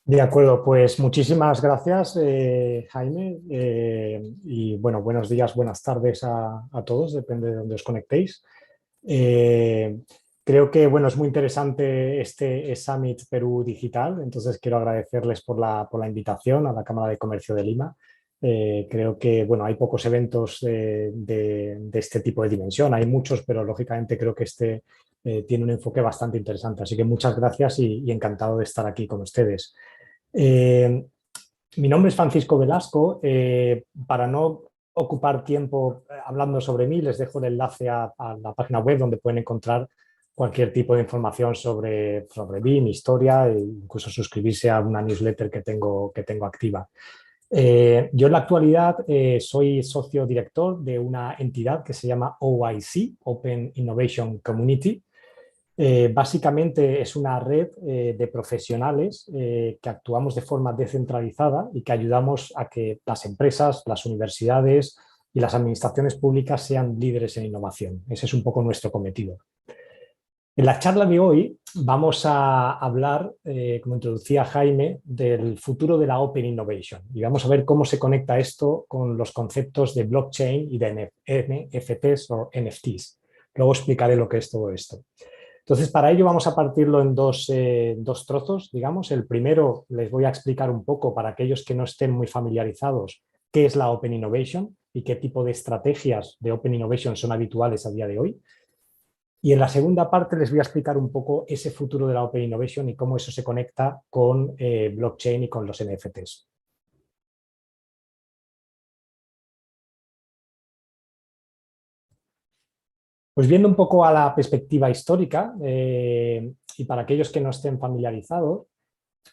De acuerdo, pues muchísimas gracias, Jaime. Y bueno, buenos días, buenas tardes a todos, depende de dónde os conectéis. Eh, Creo que bueno, es muy interesante este Summit Perú Digital, entonces quiero agradecerles por la invitación a la Cámara de Comercio de Lima. Creo que bueno, hay pocos eventos de este tipo de dimensión, hay muchos, pero lógicamente creo que este tiene un enfoque bastante interesante. Así que muchas gracias y encantado de estar aquí con ustedes. Eh, Mi nombre es Francisco Velasco. Para no ocupar tiempo hablando sobre mí, les dejo el enlace a la página web donde pueden encontrar cualquier tipo de información sobre mí, mi historia, e incluso suscribirse a una newsletter que tengo activa. Yo en la actualidad soy socio director de una entidad que se llama OIC, Open Innovation Community. Básicamente es una red de profesionales que actuamos de forma descentralizada y que ayudamos a que las empresas, las universidades y las administraciones públicas sean líderes en innovación. Ese es un poco nuestro cometido. En la charla de hoy vamos a hablar, como introducía Jaime, del futuro de la Open Innovation y vamos a ver cómo se conecta esto con los conceptos de blockchain y de NFTs o NFTs. Luego explicaré lo que es todo esto. Entonces, para ello vamos a partirlo en dos trozos, digamos. El primero les voy a explicar un poco para aquellos que no estén muy familiarizados qué es la Open Innovation y qué tipo de estrategias de Open Innovation son habituales a día de hoy. Y en la segunda parte les voy a explicar un poco ese futuro de la Open Innovation y cómo eso se conecta con blockchain y con los NFTs. Pues viendo un poco a la perspectiva histórica y para aquellos que no estén familiarizados,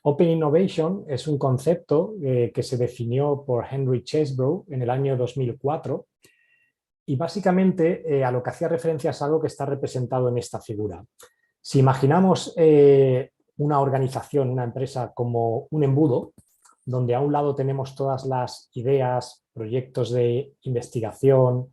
Open Innovation es un concepto que se definió por Henry Chesebrough en el año 2004 y básicamente a lo que hacía referencia es algo que está representado en esta figura. Si imaginamos una organización, una empresa como un embudo, donde a un lado tenemos todas las ideas, proyectos de investigación,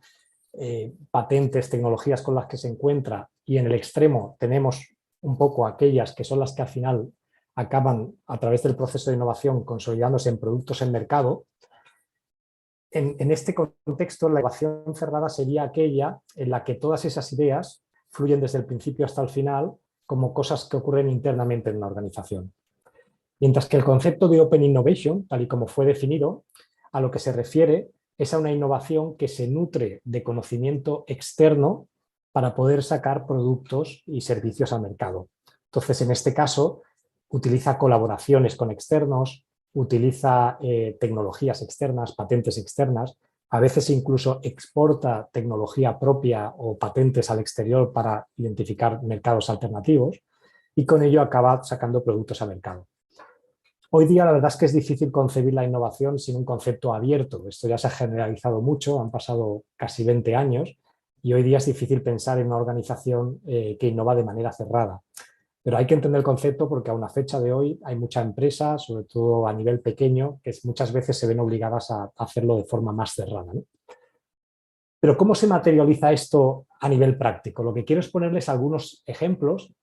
patentes, tecnologías con las que se encuentra y en el extremo tenemos un poco aquellas que son las que al final acaban a través del proceso de innovación consolidándose en productos en mercado. En este contexto, la innovación cerrada sería aquella en la que todas esas ideas fluyen desde el principio hasta el final como cosas que ocurren internamente en una organización. Mientras que el concepto de Open Innovation, tal y como fue definido, a lo que se refiere es a una innovación que se nutre de conocimiento externo para poder sacar productos y servicios al mercado. Entonces, en este caso, utiliza colaboraciones con externos, utiliza tecnologías externas, patentes externas, a veces incluso exporta tecnología propia o patentes al exterior para identificar mercados alternativos y con ello acaba sacando productos al mercado. Hoy día la verdad es que es difícil concebir la innovación sin un concepto abierto. Esto ya se ha generalizado mucho, han pasado casi 20 años y hoy día es difícil pensar en una organización que innova de manera cerrada. Pero hay que entender el concepto porque a una fecha de hoy hay mucha empresa, sobre todo a nivel pequeño, que muchas veces se ven obligadas a hacerlo de forma más cerrada, ¿no? Pero ¿cómo se materializa esto a nivel práctico? Lo que quiero es ponerles algunos ejemplos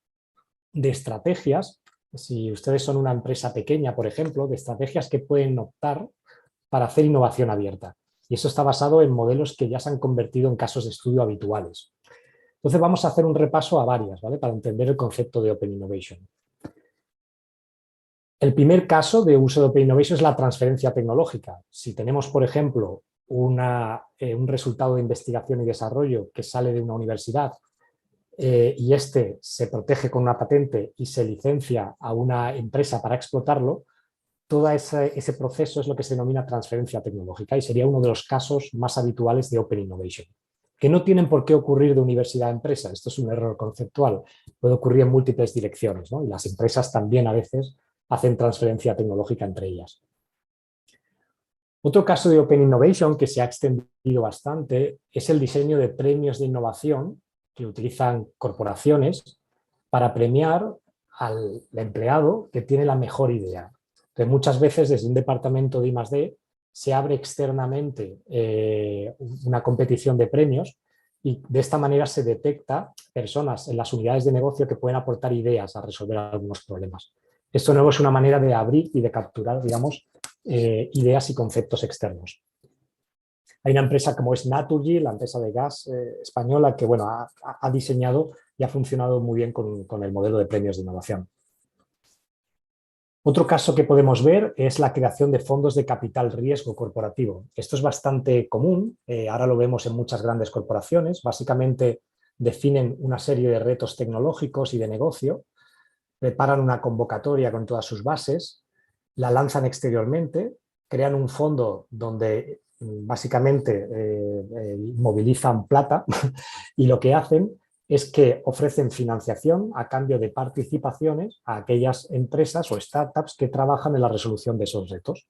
de estrategias, si ustedes son una empresa pequeña, por ejemplo, de estrategias que pueden optar para hacer innovación abierta. Y eso está basado en modelos que ya se han convertido en casos de estudio habituales. Entonces vamos a hacer un repaso a varias, ¿vale? Para entender el concepto de Open Innovation. El primer caso de uso de Open Innovation es la transferencia tecnológica. Si tenemos, por ejemplo, un resultado de investigación y desarrollo que sale de una universidad y este se protege con una patente y se licencia a una empresa para explotarlo, todo ese proceso es lo que se denomina transferencia tecnológica y sería uno de los casos más habituales de Open Innovation, que no tienen por qué ocurrir de universidad a empresa. Esto es un error conceptual. Puede ocurrir en múltiples direcciones, ¿no? Y las empresas también a veces hacen transferencia tecnológica entre ellas. Otro caso de Open Innovation que se ha extendido bastante es el diseño de premios de innovación que utilizan corporaciones para premiar al empleado que tiene la mejor idea. Entonces, muchas veces desde un departamento de I+D se abre externamente una competición de premios y de esta manera se detecta personas en las unidades de negocio que pueden aportar ideas a resolver algunos problemas. Esto de nuevo es una manera de abrir y de capturar, digamos, ideas y conceptos externos. Hay una empresa como es Naturgy, la empresa de gas española, que bueno, ha diseñado y ha funcionado muy bien con el modelo de premios de innovación. Otro caso que podemos ver es la creación de fondos de capital riesgo corporativo. Esto es bastante común, ahora lo vemos en muchas grandes corporaciones. Básicamente definen una serie de retos tecnológicos y de negocio, preparan una convocatoria con todas sus bases, la lanzan exteriormente, crean un fondo donde básicamente movilizan plata y lo que hacen es que ofrecen financiación a cambio de participaciones a aquellas empresas o startups que trabajan en la resolución de esos retos.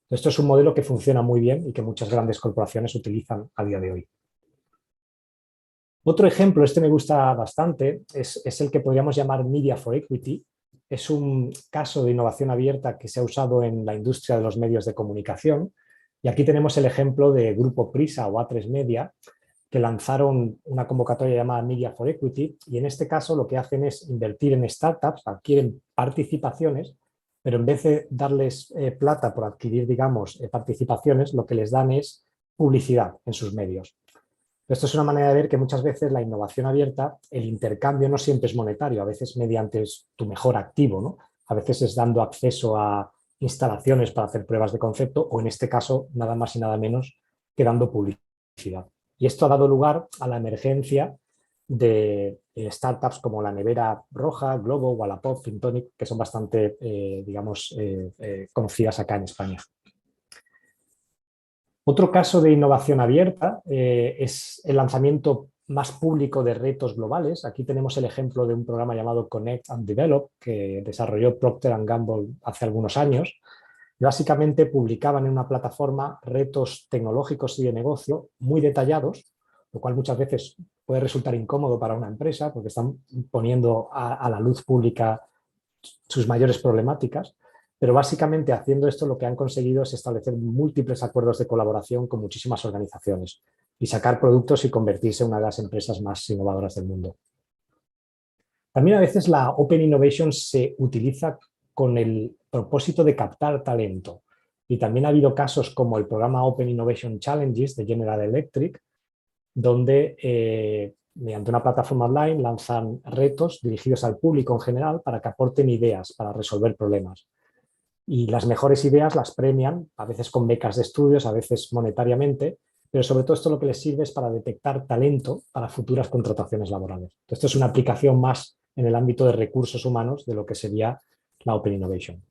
Esto es un modelo que funciona muy bien y que muchas grandes corporaciones utilizan a día de hoy. Otro ejemplo, este me gusta bastante, es el que podríamos llamar Media for Equity. Es un caso de innovación abierta que se ha usado en la industria de los medios de comunicación. Y aquí tenemos el ejemplo de Grupo Prisa o A3 Media, que lanzaron una convocatoria llamada Media for Equity, y en este caso lo que hacen es invertir en startups, adquieren participaciones, pero en vez de darles plata por adquirir, digamos, participaciones, lo que les dan es publicidad en sus medios. Esto es una manera de ver que muchas veces la innovación abierta, el intercambio no siempre es monetario, a veces mediante tu mejor activo, ¿no? A veces es dando acceso a instalaciones para hacer pruebas de concepto o en este caso nada más y nada menos que dando publicidad. Y esto ha dado lugar a la emergencia de startups como la Nevera Roja, Globo, Wallapop, Fintonic, que son bastante, conocidas acá en España. Otro caso de innovación abierta es el lanzamiento más público de retos globales. Aquí tenemos el ejemplo de un programa llamado Connect and Develop que desarrolló Procter & Gamble hace algunos años. Básicamente publicaban en una plataforma retos tecnológicos y de negocio muy detallados, lo cual muchas veces puede resultar incómodo para una empresa porque están poniendo a la luz pública sus mayores problemáticas, pero básicamente haciendo esto lo que han conseguido es establecer múltiples acuerdos de colaboración con muchísimas organizaciones y sacar productos y convertirse en una de las empresas más innovadoras del mundo. También a veces la Open Innovation se utiliza con el propósito de captar talento y también ha habido casos como el programa Open Innovation Challenges de General Electric, donde mediante una plataforma online lanzan retos dirigidos al público en general para que aporten ideas para resolver problemas. Y las mejores ideas las premian, a veces con becas de estudios, a veces monetariamente, pero sobre todo esto lo que les sirve es para detectar talento para futuras contrataciones laborales. Esto es una aplicación más en el ámbito de recursos humanos de lo que sería la Open Innovation.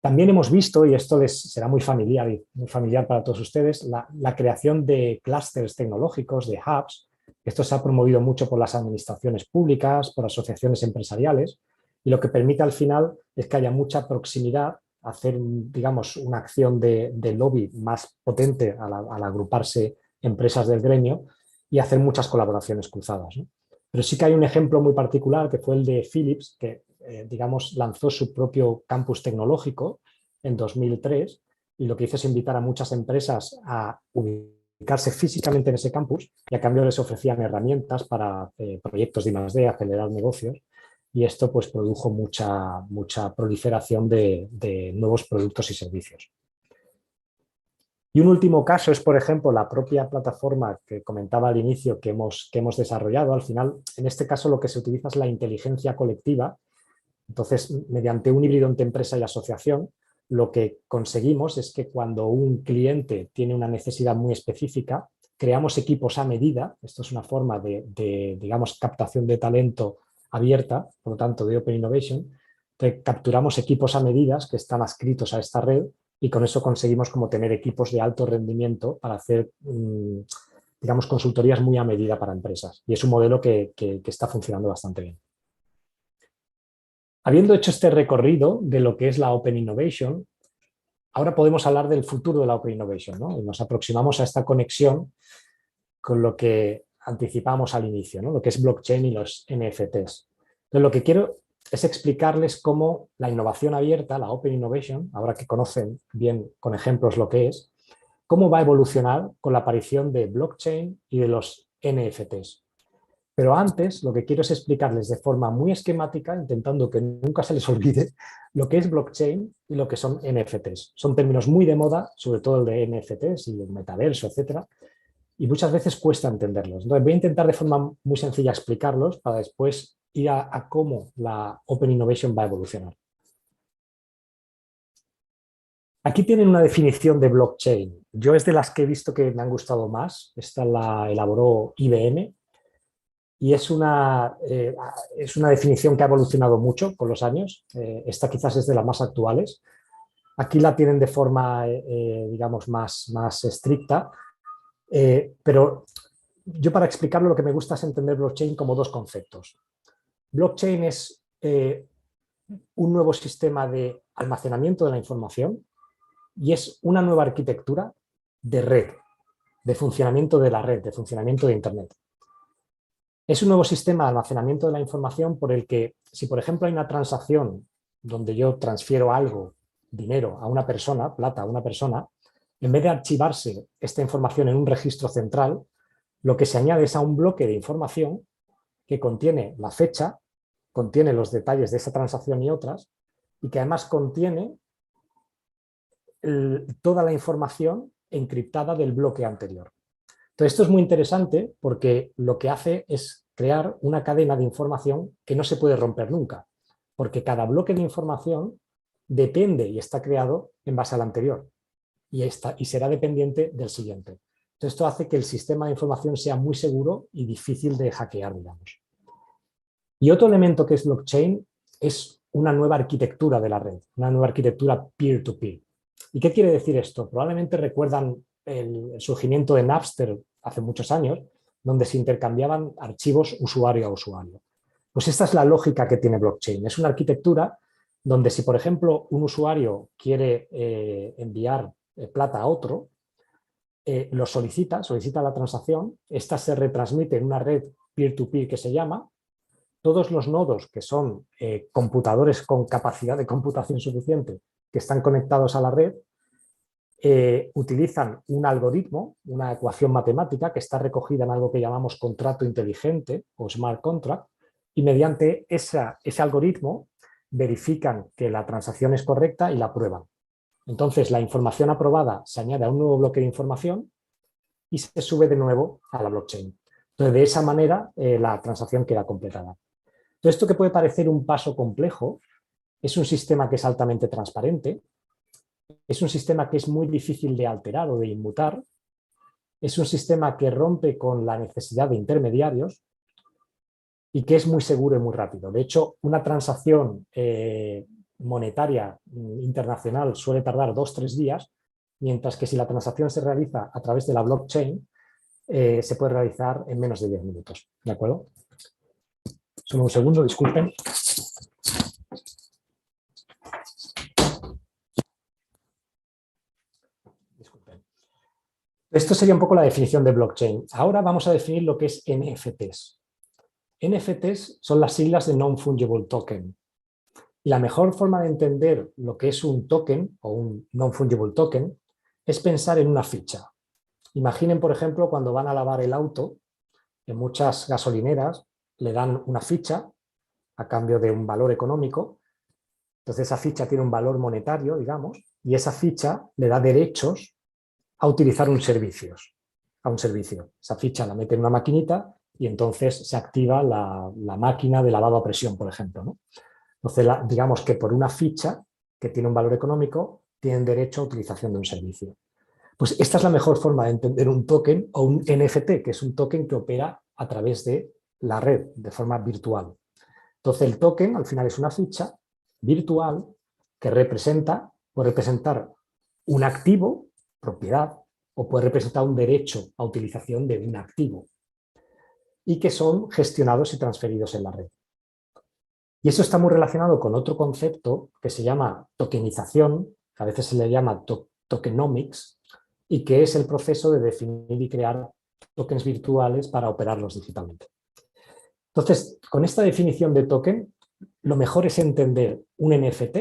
También hemos visto, y esto les será muy familiar para todos ustedes, la creación de clústeres tecnológicos, de hubs. Esto se ha promovido mucho por las administraciones públicas, por asociaciones empresariales, y lo que permite al final es que haya mucha proximidad, hacer, digamos, una acción de lobby más potente al agruparse empresas del gremio y hacer muchas colaboraciones cruzadas, ¿no? Pero sí que hay un ejemplo muy particular que fue el de Philips, que digamos, lanzó su propio campus tecnológico en 2003 y lo que hizo es invitar a muchas empresas a ubicarse físicamente en ese campus y a cambio les ofrecían herramientas para proyectos de I+D, acelerar negocios, y esto pues produjo mucha proliferación de nuevos productos y servicios. Y un último caso es, por ejemplo, la propia plataforma que comentaba al inicio que hemos desarrollado. Al final, en este caso, lo que se utiliza es la inteligencia colectiva. Entonces, mediante un híbrido entre empresa y asociación, lo que conseguimos es que cuando un cliente tiene una necesidad muy específica, creamos equipos a medida. Esto es una forma de digamos, captación de talento abierta, por lo tanto, de Open Innovation. Capturamos equipos a medidas que están adscritos a esta red y con eso conseguimos como tener equipos de alto rendimiento para hacer, digamos, consultorías muy a medida para empresas. Y es un modelo que está funcionando bastante bien. Habiendo hecho este recorrido de lo que es la Open Innovation, ahora podemos hablar del futuro de la Open Innovation, ¿no? Y nos aproximamos a esta conexión con lo que anticipamos al inicio, ¿no? Lo que es blockchain y los NFTs. Entonces, lo que quiero es explicarles cómo la innovación abierta, la Open Innovation, ahora que conocen bien con ejemplos lo que es, cómo va a evolucionar con la aparición de blockchain y de los NFTs. Pero antes lo que quiero es explicarles de forma muy esquemática, intentando que nunca se les olvide, lo que es blockchain y lo que son NFTs. Son términos muy de moda, sobre todo el de NFTs y el metaverso, etcétera, y muchas veces cuesta entenderlos. Entonces voy a intentar de forma muy sencilla explicarlos para después ir a cómo la Open Innovation va a evolucionar. Aquí tienen una definición de blockchain. Yo es de las que he visto que me han gustado más. Esta la elaboró IBM y es una definición que ha evolucionado mucho con los años. Esta quizás es de las más actuales. Aquí la tienen de forma, digamos, más estricta, pero yo para explicarlo lo que me gusta es entender blockchain como dos conceptos. Blockchain es un nuevo sistema de almacenamiento de la información y es una nueva arquitectura de red, de funcionamiento de la red, de funcionamiento de Internet. Es un nuevo sistema de almacenamiento de la información por el que, si por ejemplo hay una transacción donde yo transfiero algo, dinero, a una persona, plata a una persona, en vez de archivarse esta información en un registro central, lo que se añade es a un bloque de información que contiene la fecha, contiene los detalles de esa transacción y otras, y que además contiene toda la información encriptada del bloque anterior. Entonces, esto es muy interesante porque lo que hace es crear una cadena de información que no se puede romper nunca, porque cada bloque de información depende y está creado en base al anterior y será dependiente del siguiente. Entonces, esto hace que el sistema de información sea muy seguro y difícil de hackear, digamos. Y otro elemento que es blockchain es una nueva arquitectura de la red, una nueva arquitectura peer-to-peer. ¿Y qué quiere decir esto? Probablemente recuerdan el surgimiento de Napster hace muchos años, donde se intercambiaban archivos usuario a usuario. Pues esta es la lógica que tiene blockchain. Es una arquitectura donde si, por ejemplo, un usuario quiere enviar plata a otro, lo solicita la transacción, esta se retransmite en una red peer-to-peer que se llama. Todos los nodos que son computadores con capacidad de computación suficiente que están conectados a la red utilizan un algoritmo, una ecuación matemática que está recogida en algo que llamamos contrato inteligente o smart contract, y mediante ese algoritmo verifican que la transacción es correcta y la prueban. Entonces la información aprobada se añade a un nuevo bloque de información y se sube de nuevo a la blockchain. Entonces de esa manera la transacción queda completada. Todo esto que puede parecer un paso complejo es un sistema que es altamente transparente, es un sistema que es muy difícil de alterar o de inmutar, es un sistema que rompe con la necesidad de intermediarios y que es muy seguro y muy rápido. De hecho, una transacción monetaria internacional suele tardar 2 o 3 días, mientras que si la transacción se realiza a través de la blockchain, se puede realizar en menos de 10 minutos. ¿De acuerdo? Solo un segundo, disculpen. Esto sería un poco la definición de blockchain. Ahora vamos a definir lo que es NFTs. NFTs son las siglas de Non-Fungible Token. Y la mejor forma de entender lo que es un token o un Non-Fungible Token es pensar en una ficha. Imaginen, por ejemplo, cuando van a lavar el auto, en muchas gasolineras le dan una ficha a cambio de un valor económico. Entonces esa ficha tiene un valor monetario, digamos, y esa ficha le da derechos a utilizar un servicio. Esa ficha la mete en una maquinita y entonces se activa la máquina de lavado a presión, por ejemplo, ¿no? Entonces, digamos que por una ficha que tiene un valor económico, tienen derecho a utilización de un servicio. Pues esta es la mejor forma de entender un token o un NFT, que es un token que opera a través de la red, de forma virtual. Entonces el token al final es una ficha virtual que puede representar un activo, propiedad, o puede representar un derecho a utilización de un activo y que son gestionados y transferidos en la red. Y eso está muy relacionado con otro concepto que se llama tokenización, que a veces se le llama tokenomics, y que es el proceso de definir y crear tokens virtuales para operarlos digitalmente. Entonces, con esta definición de token, lo mejor es entender un NFT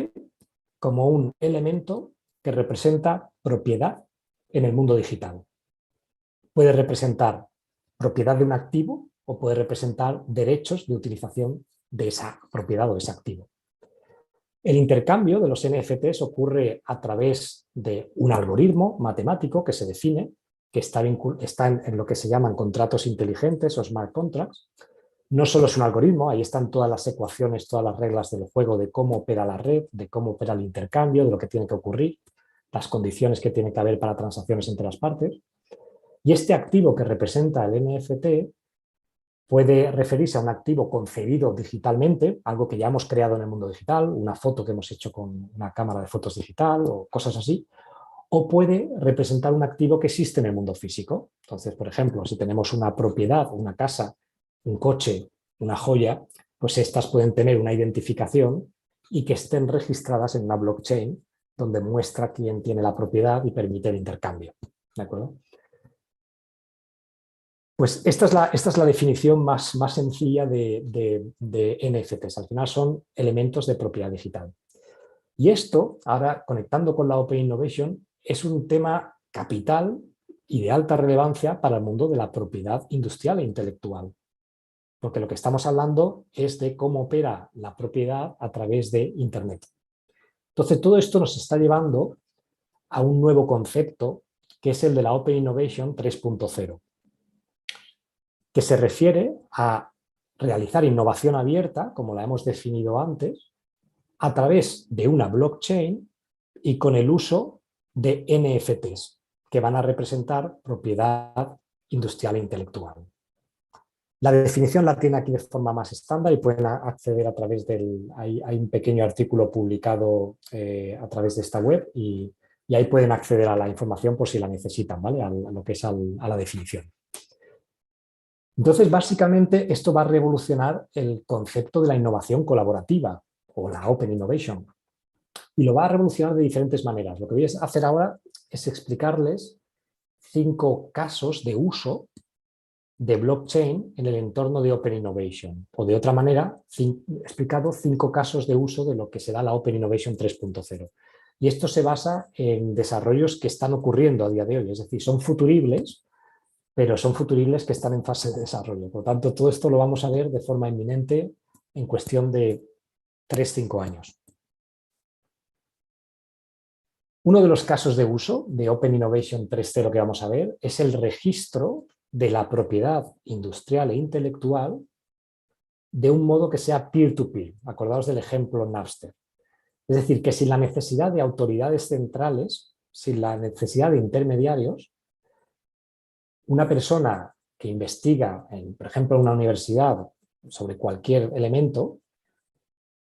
como un elemento que representa propiedad en el mundo digital. Puede representar propiedad de un activo o puede representar derechos de utilización de esa propiedad o ese activo. El intercambio de los NFTs ocurre a través de un algoritmo matemático que se define, que está en lo que se llaman contratos inteligentes o smart contracts. No solo es un algoritmo, ahí están todas las ecuaciones, todas las reglas del juego de cómo opera la red, de cómo opera el intercambio, de lo que tiene que ocurrir, las condiciones que tiene que haber para transacciones entre las partes. Y este activo que representa el NFT puede referirse a un activo concebido digitalmente, algo que ya hemos creado en el mundo digital, una foto que hemos hecho con una cámara de fotos digital o cosas así, o puede representar un activo que existe en el mundo físico. Entonces, por ejemplo, si tenemos una propiedad, una casa, un coche, una joya, pues estas pueden tener una identificación y que estén registradas en una blockchain donde muestra quién tiene la propiedad y permite el intercambio. ¿De acuerdo? Pues esta es la definición más sencilla de NFTs. Al final son elementos de propiedad digital. Y esto, ahora conectando con la Open Innovation, es un tema capital y de alta relevancia para el mundo de la propiedad industrial e intelectual. Porque lo que estamos hablando es de cómo opera la propiedad a través de Internet. Entonces, todo esto nos está llevando a un nuevo concepto, que es el de la Open Innovation 3.0. que se refiere a realizar innovación abierta, como la hemos definido antes, a través de una blockchain y con el uso de NFTs, que van a representar propiedad industrial e intelectual. La definición la tiene aquí de forma más estándar y pueden acceder a través del... Hay un pequeño artículo publicado a través de esta web y ahí pueden acceder a la información por si la necesitan, ¿vale? A lo que es a la definición. Entonces, básicamente, esto va a revolucionar el concepto de la innovación colaborativa o la Open Innovation. Y lo va a revolucionar de diferentes maneras. Lo que voy a hacer ahora es explicarles 5 casos de uso de blockchain en el entorno de Open Innovation. O de otra manera, he explicado 5 casos de uso de lo que será la Open Innovation 3.0. Y esto se basa en desarrollos que están ocurriendo a día de hoy. Es decir, son futuribles, pero son futuribles que están en fase de desarrollo. Por lo tanto, todo esto lo vamos a ver de forma inminente en cuestión de 3-5 años. Uno de los casos de uso de Open Innovation 3.0 que vamos a ver es el registro de la propiedad industrial e intelectual de un modo que sea peer-to-peer. Acordaos del ejemplo Napster. Es decir, que sin la necesidad de autoridades centrales, sin la necesidad de intermediarios, una persona que investiga, por ejemplo, en una universidad sobre cualquier elemento,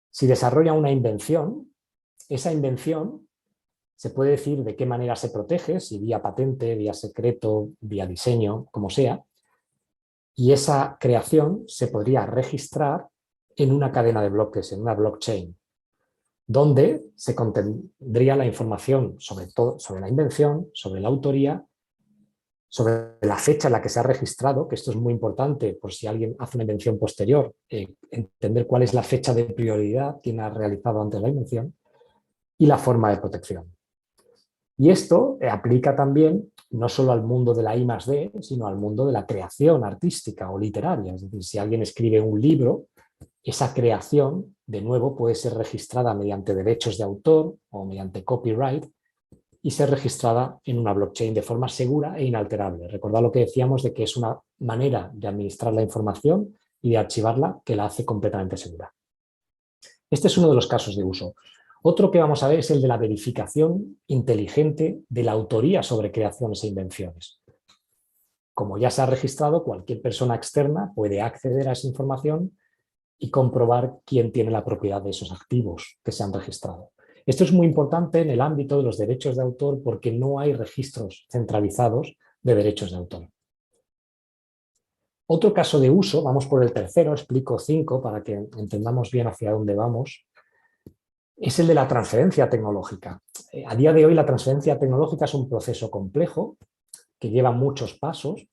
si desarrolla una invención, esa invención se puede decir de qué manera se protege, si vía patente, vía secreto, vía diseño, como sea, y esa creación se podría registrar en una cadena de bloques, en una blockchain, donde se contendría la información sobre la invención, sobre la autoría, sobre la fecha en la que se ha registrado, que esto es muy importante por si alguien hace una invención posterior, entender cuál es la fecha de prioridad, quién ha realizado antes la invención, y la forma de protección. Y esto aplica también no solo al mundo de la I+D, sino al mundo de la creación artística o literaria. Es decir, si alguien escribe un libro, esa creación, de nuevo, puede ser registrada mediante derechos de autor o mediante copyright y ser registrada en una blockchain de forma segura e inalterable. Recordad lo que decíamos de que es una manera de administrar la información y de archivarla que la hace completamente segura. Este es uno de los casos de uso. Otro que vamos a ver es el de la verificación inteligente de la autoría sobre creaciones e invenciones. Como ya se ha registrado, cualquier persona externa puede acceder a esa información y comprobar quién tiene la propiedad de esos activos que se han registrado. Esto es muy importante en el ámbito de los derechos de autor porque no hay registros centralizados de derechos de autor. Otro caso de uso, vamos por el tercero, explico 5 para que entendamos bien hacia dónde vamos, es el de la transferencia tecnológica. A día de hoy la transferencia tecnológica es un proceso complejo que lleva muchos pasos,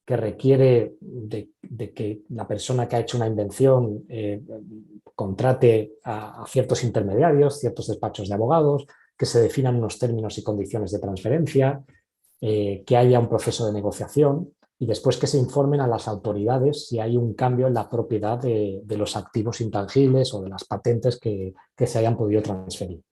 que requiere de que la persona que ha hecho una invención contrate a ciertos intermediarios, ciertos despachos de abogados, que se definan unos términos y condiciones de transferencia, que haya un proceso de negociación. y después que se informen a las autoridades si hay un cambio en la propiedad de los activos intangibles o de las patentes que se hayan podido transferir.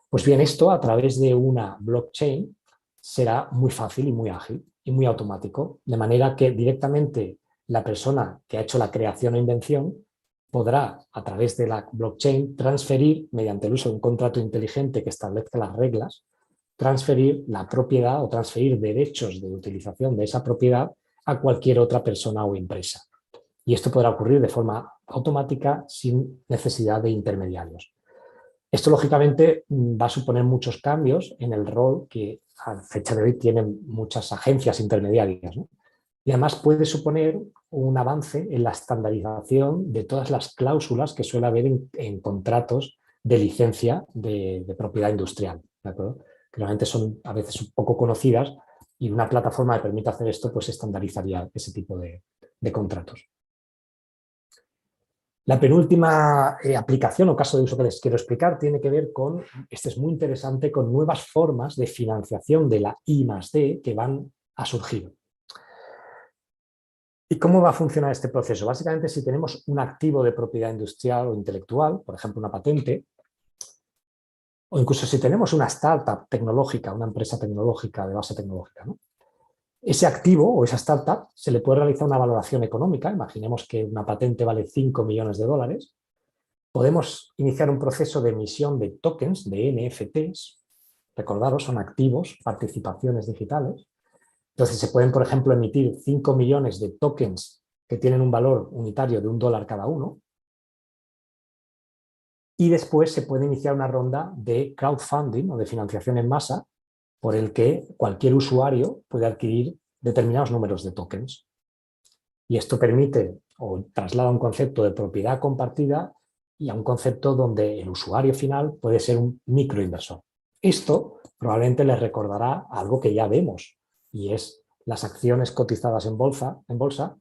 Pues bien, esto a través de una blockchain será muy fácil y muy ágil y muy automático, de manera que directamente la persona que ha hecho la creación o invención podrá, a través de la blockchain, transferir, mediante el uso de un contrato inteligente que establezca las reglas, transferir la propiedad o transferir derechos de utilización de esa propiedad a cualquier otra persona o empresa. Y esto podrá ocurrir de forma automática sin necesidad de intermediarios. Esto, lógicamente, va a suponer muchos cambios en el rol que a fecha de hoy tienen muchas agencias intermediarias, ¿no? Y además puede suponer un avance en la estandarización de todas las cláusulas que suele haber en contratos de licencia de propiedad industrial, ¿de acuerdo? Que realmente son a veces un poco conocidas y una plataforma que permite hacer esto, pues estandarizaría ese tipo de contratos. La penúltima aplicación o caso de uso que les quiero explicar tiene que ver con, este es muy interesante, con nuevas formas de financiación de la I+D que van a surgir. ¿Y cómo va a funcionar este proceso? Básicamente, si tenemos un activo de propiedad industrial o intelectual, por ejemplo, una patente, o incluso si tenemos una startup tecnológica, una empresa tecnológica de base tecnológica, ¿no? Ese activo o esa startup se le puede realizar una valoración económica. Imaginemos que una patente vale 5 millones de dólares. Podemos iniciar un proceso de emisión de tokens, de NFTs. Recordaros, son activos, participaciones digitales. Entonces se pueden, por ejemplo, emitir 5 millones de tokens que tienen un valor unitario de $1 cada uno. Y después se puede iniciar una ronda de crowdfunding o de financiación en masa por el que cualquier usuario puede adquirir determinados números de tokens. Y esto permite o traslada un concepto de propiedad compartida y a un concepto donde el usuario final puede ser un microinversor. Esto probablemente les recordará algo que ya vemos y es las acciones cotizadas en bolsa.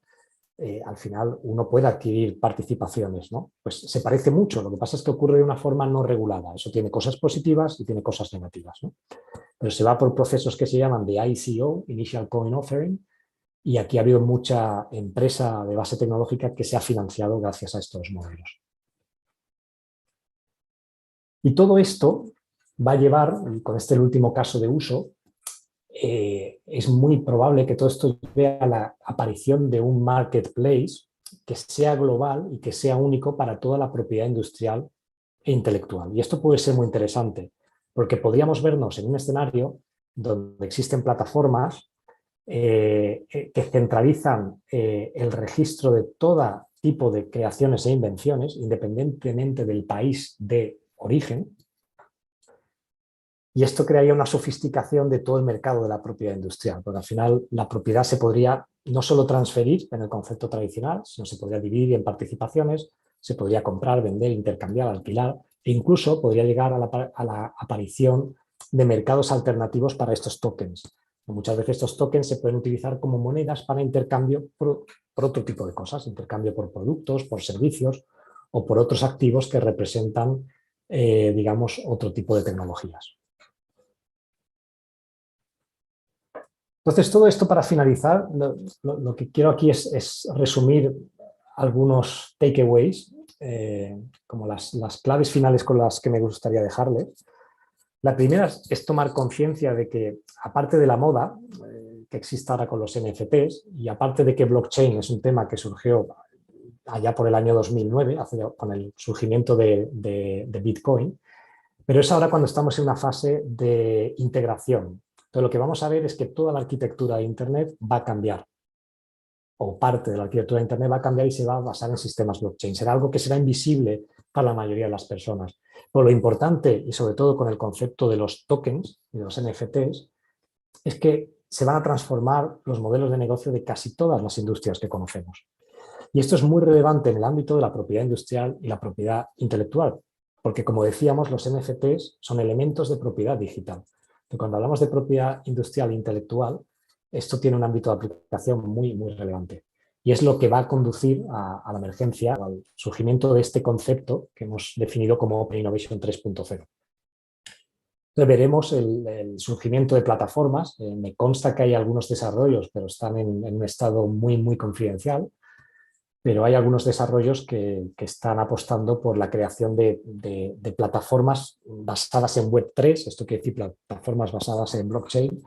Al final uno puede adquirir participaciones, ¿no? Pues se parece mucho, lo que pasa es que ocurre de una forma no regulada. Eso tiene cosas positivas y tiene cosas negativas, ¿no? Pero se va por procesos que se llaman de ICO, Initial Coin Offering, y aquí ha habido mucha empresa de base tecnológica que se ha financiado gracias a estos modelos. Y todo esto va a llevar, con este el último caso de uso, es muy probable que todo esto lleve a la aparición de un marketplace que sea global y que sea único para toda la propiedad industrial e intelectual. Y esto puede ser muy interesante, porque podríamos vernos en un escenario donde existen plataformas que centralizan el registro de todo tipo de creaciones e invenciones, independientemente del país de origen, y esto crearía una sofisticación de todo el mercado de la propiedad industrial, porque al final la propiedad se podría no solo transferir en el concepto tradicional, sino se podría dividir en participaciones, se podría comprar, vender, intercambiar, alquilar, e incluso podría llegar a la aparición de mercados alternativos para estos tokens. Muchas veces estos tokens se pueden utilizar como monedas para intercambio por otro tipo de cosas, intercambio por productos, por servicios o por otros activos que representan, digamos, otro tipo de tecnologías. Entonces, todo esto para finalizar, lo que quiero aquí es resumir algunos takeaways, como las claves finales con las que me gustaría dejarles. La primera es tomar conciencia de que, aparte de la moda que existe ahora con los NFTs, y aparte de que blockchain es un tema que surgió allá por el año 2009, con el surgimiento de Bitcoin, pero es ahora cuando estamos en una fase de integración. Entonces, lo que vamos a ver es que toda la arquitectura de Internet va a cambiar, o parte de la arquitectura de Internet va a cambiar y se va a basar en sistemas blockchain. Será algo que será invisible para la mayoría de las personas. Pero lo importante, y sobre todo con el concepto de los tokens, de los NFTs, es que se van a transformar los modelos de negocio de casi todas las industrias que conocemos. Y esto es muy relevante en el ámbito de la propiedad industrial y la propiedad intelectual, porque, como decíamos, los NFTs son elementos de propiedad digital. Y cuando hablamos de propiedad industrial e intelectual, esto tiene un ámbito de aplicación muy, muy relevante. Y es lo que va a conducir a la emergencia, al surgimiento de este concepto que hemos definido como Open Innovation 3.0. Entonces veremos el surgimiento de plataformas. Me consta que hay algunos desarrollos, pero están en un estado muy, muy confidencial. Pero hay algunos desarrollos que están apostando por la creación de plataformas basadas en Web3, esto quiere decir plataformas basadas en blockchain,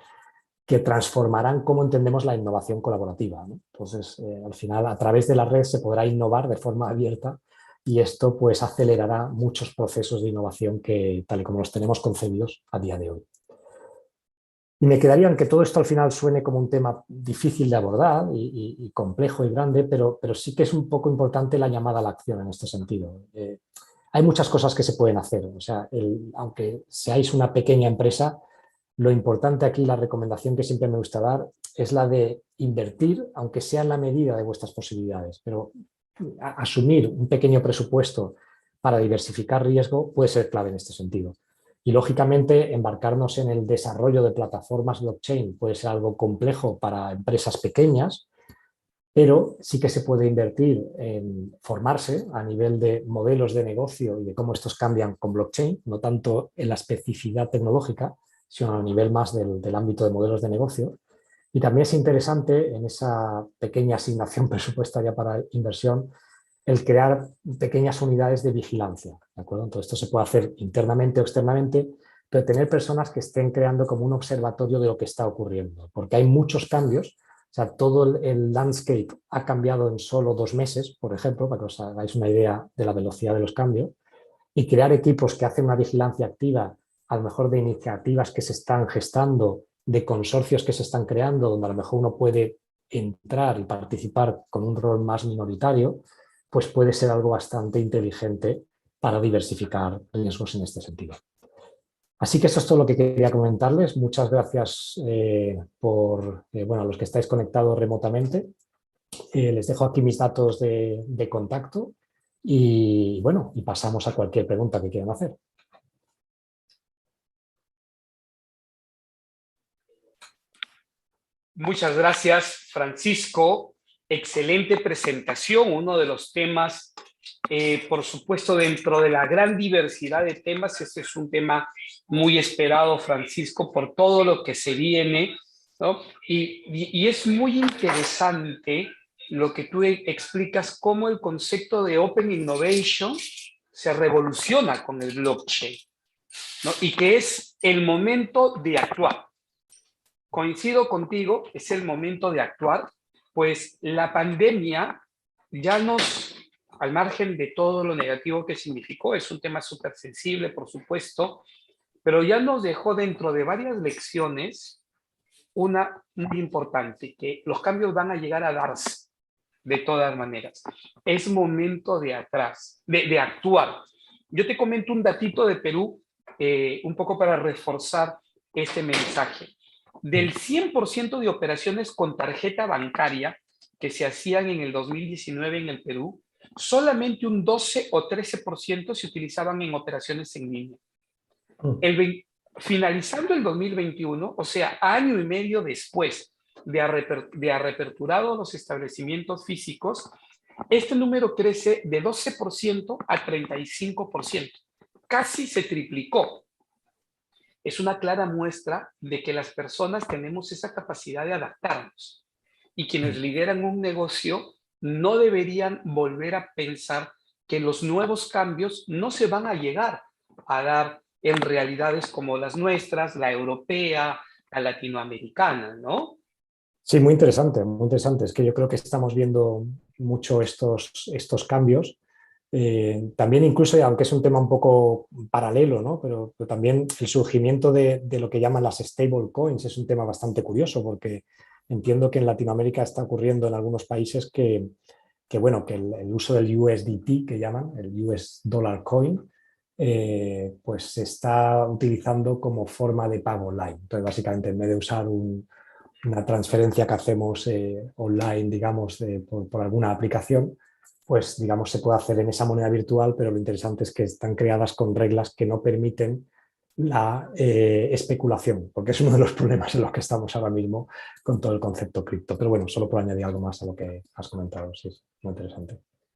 que transformarán cómo entendemos la innovación colaborativa, ¿no? Entonces, al final, a través de la red se podrá innovar de forma abierta y esto pues acelerará muchos procesos de innovación que, tal y como los tenemos concebidos a día de hoy. Y me quedaría, aunque todo esto al final suene como un tema difícil de abordar y complejo y grande, pero sí que es un poco importante la llamada a la acción en este sentido. Hay muchas cosas que se pueden hacer. O sea, aunque seáis una pequeña empresa, lo importante aquí, la recomendación que siempre me gusta dar, es la de invertir, aunque sea en la medida de vuestras posibilidades, pero asumir un pequeño presupuesto para diversificar riesgo puede ser clave en este sentido. Y lógicamente embarcarnos en el desarrollo de plataformas blockchain puede ser algo complejo para empresas pequeñas, pero sí que se puede invertir en formarse a nivel de modelos de negocio y de cómo estos cambian con blockchain, no tanto en la especificidad tecnológica, sino a nivel más del ámbito de modelos de negocio. Y también es interesante en esa pequeña asignación presupuestaria para inversión el crear pequeñas unidades de vigilancia, ¿de acuerdo? Entonces, esto se puede hacer internamente o externamente, pero tener personas que estén creando como un observatorio de lo que está ocurriendo, porque hay muchos cambios. O sea, todo el landscape ha cambiado en solo 2 meses, por ejemplo, para que os hagáis una idea de la velocidad de los cambios, y crear equipos que hacen una vigilancia activa, a lo mejor de iniciativas que se están gestando, de consorcios que se están creando, donde a lo mejor uno puede entrar y participar con un rol más minoritario, pues puede ser algo bastante inteligente para diversificar riesgos en este sentido. Así que eso es todo lo que quería comentarles. Muchas gracias por bueno, a los que estáis conectados remotamente. Les dejo aquí mis datos de contacto y bueno, y pasamos a cualquier pregunta que quieran hacer. Muchas gracias, Francisco. Excelente presentación. Uno de los temas, por supuesto, dentro de la gran diversidad de temas, este es un tema muy esperado, Francisco, por todo lo que se viene, ¿no? Y es muy interesante lo que tú explicas, cómo el concepto de Open Innovation se revoluciona con el blockchain, ¿no? Y que es el momento de actuar. Coincido contigo, es el momento de actuar, pues la pandemia ya nos, al margen de todo lo negativo que significó, es un tema súper sensible, por supuesto, pero ya nos dejó dentro de varias lecciones una muy importante, que los cambios van a llegar a darse de todas maneras. Es momento de actuar. Yo te comento un datito de Perú, un poco para reforzar este mensaje. Del 100% de operaciones con tarjeta bancaria que se hacían en el 2019 en el Perú, solamente un 12 o 13% se utilizaban en operaciones en línea. Finalizando el 2021, o sea, año y medio después de haber reaperturado los establecimientos físicos, este número crece de 12% a 35%. Casi se triplicó. Es una clara muestra de que las personas tenemos esa capacidad de adaptarnos y quienes lideran un negocio no deberían volver a pensar que los nuevos cambios no se van a llegar a dar en realidades como las nuestras, la europea, la latinoamericana, ¿no? Sí, muy interesante, muy interesante. Es que yo creo que estamos viendo mucho estos cambios. También incluso, aunque es un tema un poco paralelo, ¿no? Pero también el surgimiento de lo que llaman las stable coins es un tema bastante curioso porque entiendo que en Latinoamérica está ocurriendo en algunos países bueno, que el uso del USDT, que llaman, el US Dollar Coin, pues se está utilizando como forma de pago online. Entonces, básicamente, en vez de usar una transferencia que hacemos online, digamos, por alguna aplicación, pues, digamos, se puede hacer en esa moneda virtual, pero lo interesante es que están creadas con reglas que no permiten la especulación, porque es uno de los problemas en los que estamos ahora mismo con todo el concepto cripto. Pero bueno, solo por añadir algo más a lo que has comentado, sí, es muy interesante.